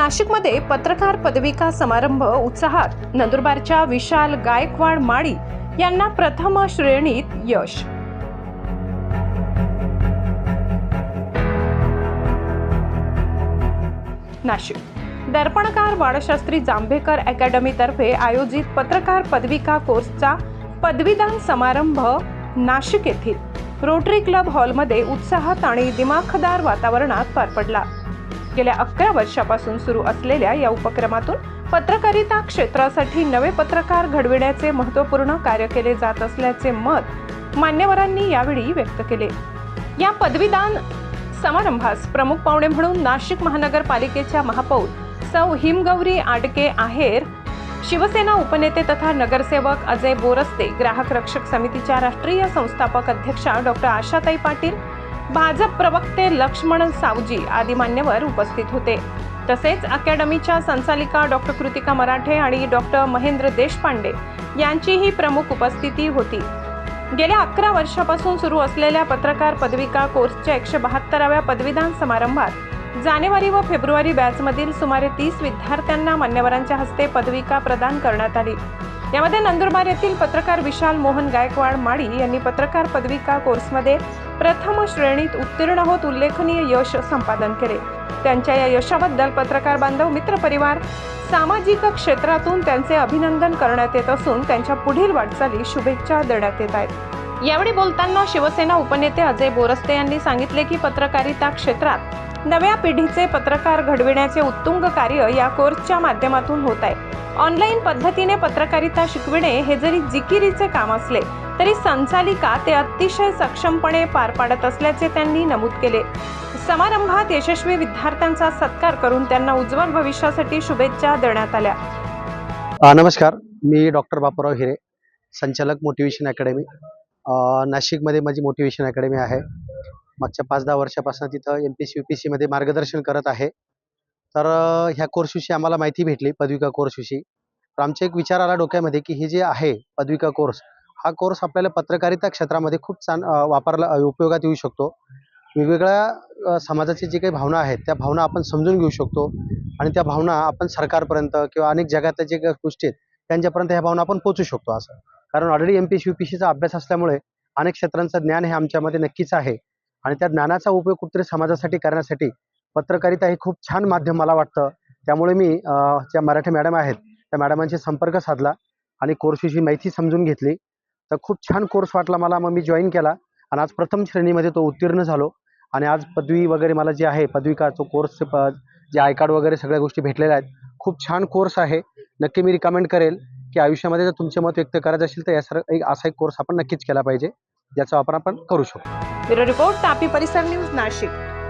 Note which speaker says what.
Speaker 1: नाशिकमध्ये पत्रकार पदविका समारंभ उत्साहात नंदुरबारच्या विशाल गायकवाड माळी यांना प्रथम श्रेणीत यश। नाशिक दर्पणकार बाळशास्त्री जांभेकर अकॅडमीतर्फे आयोजित पत्रकार पदविका कोर्सचा पदवीदान समारंभ नाशिक येथील रोटरी क्लब हॉलमध्ये उत्साहात आणि दिमाखदार वातावरणात पार पडला। गेल्या 11 वर्षापासून सुरू असलेल्या या उपक्रमातून पत्रकारिता क्षेत्रासाठी नवे पत्रकार घडविण्याचे महत्त्वपूर्ण कार्य केले जात असल्याचे मत मान्यवरांनी यावेळी व्यक्त केले। या पदवीदान समारंभास प्रमुख पाहुणे म्हणून नाशिक महानगरपालिकेच्या महापौर सौ हिमगौरी आडके आहेर, शिवसेना उपनेते तथा नगरसेवक अजय बोरस्ते, ग्राहक रक्षक समितीच्या राष्ट्रीय संस्थापक अध्यक्षा डॉक्टर आशाताई पाटील, भाजप प्रवक्ते लक्ष्मण सावजी आदी मान्यवर उपस्थित होते। तसेच अकॅडमीच्या संचालिका डॉक्टर कृतिका मराठे आणि डॉक्टर महेंद्र देशपांडे यांचीही प्रमुख उपस्थिती होती। गेल्या 11 वर्षापासून सुरू असलेल्या पत्रकार पदविका कोर्सच्या 172व्या पदवीदान समारंभात जानेवारी व फेब्रुवारी बॅचमधील सुमारे 30 विद्यार्थ्यांना मान्यवरांच्या हस्ते पदविका प्रदान करण्यात आली। यामध्ये नंदुरबार येथील पत्रकार विशाल मोहन गायकवाड माळी यांनी पत्रकार पदविका कोर्समध्ये प्रथम श्रेणीत उत्तीर्ण होत उल्लेखनीय यश संपादन केले। त्यांच्या या यशाबद्दल पत्रकार बांधव, मित्रपरिवार, सामाजिक क्षेत्रातून त्यांचे अभिनंदन करण्यात येत असून त्यांच्या पुढील वाटचाली शुभेच्छा देण्यात येत आहेत। यावेळी बोलताना शिवसेना उपनेते अजय बोरस्ते यांनी सांगितले की पत्रकारिता क्षेत्रात नव्या पिढीचे पत्रकार घडविण्याचे उत्तुंग कार्य या कोर्सच्या माध्यमातून होत आहे। ऑनलाईन पद्धतीने पत्रकारिता शिकविणे हे जरी जिकिरीचे काम असले तरी संचालिका ते अतिशय सक्षमपणे पार पाडत असल्याचे त्यांनी नमूद केले। समारंभात यशस्वी विद्यार्थ्यांचा सत्कार करून त्यांना उज्ज्वल भविष्यासाठी शुभेच्छा देण्यात आल्या।
Speaker 2: नमस्कार, मी डॉक्टर बापूराव हिरे, संचालक मोटिवेशन अकॅडमी। नाशिकमध्ये माझी मोटिवेशन अकॅडमी आहे। मागच्या 5-10 वर्षापासून तिथं MPSC UPSC मध्ये मार्गदर्शन करत आहे। तर ह्या कोर्सविषयी आम्हाला माहिती भेटली, पदविका कोर्सविषयी। तर आमचा एक विचार आला डोक्यामध्ये की हे जे आहे पदविका कोर्स, हा कोर्स आपल्याला पत्रकारिता क्षेत्रामध्ये खूप उपयोगात येऊ शकतो। वेगवेगळ्या समाजाची जी काही भावना आहेत त्या भावना आपण समजून घेऊ शकतो आणि त्या भावना आपण सरकारपर्यंत किंवा अनेक जगातल्या जे काही गोष्टी आहेत त्यांच्यापर्यंत ह्या भावना आपण पोहोचू शकतो असं। कारण ऑलरेडी MPSC UPSCचा अभ्यास असल्यामुळे अनेक क्षेत्रांचं ज्ञान हे आमच्यामध्ये नक्कीच आहे आणि त्या ज्ञानाचा उपयोग कुठेतरी समाजासाठी करण्यासाठी पत्रकारिता हे खूप छान माध्यम मला वाटतं। त्यामुळे मी ज्या मराठी मॅडम आहेत त्या मॅडमांशी संपर्क साधला आणि कोर्सविषयी माहिती समजून घेतली। तर खूप छान कोर्स वाटला मला, मग मी जॉईन केला आणि आज प्रथम श्रेणीमध्ये तो उत्तीर्ण झालो आणि आज पदवी वगैरे मला जी आहे पदविका तो कोर्स जे आय कार्ड वगैरे सगळ्या गोष्टी भेटलेल्या आहेत। खूप छान कोर्स आहे। नक्की मी रिकमेंड करेल की आयुष्यामध्ये जर तुमचे मत व्यक्त करायचं असेल तर असा एक कोर्स आपण नक्कीच केला पाहिजे, ज्याचा वापर आपण करू शकतो।
Speaker 1: ब्युरो रिपोर्ट, तापी परिसर न्यूज, नाशिक।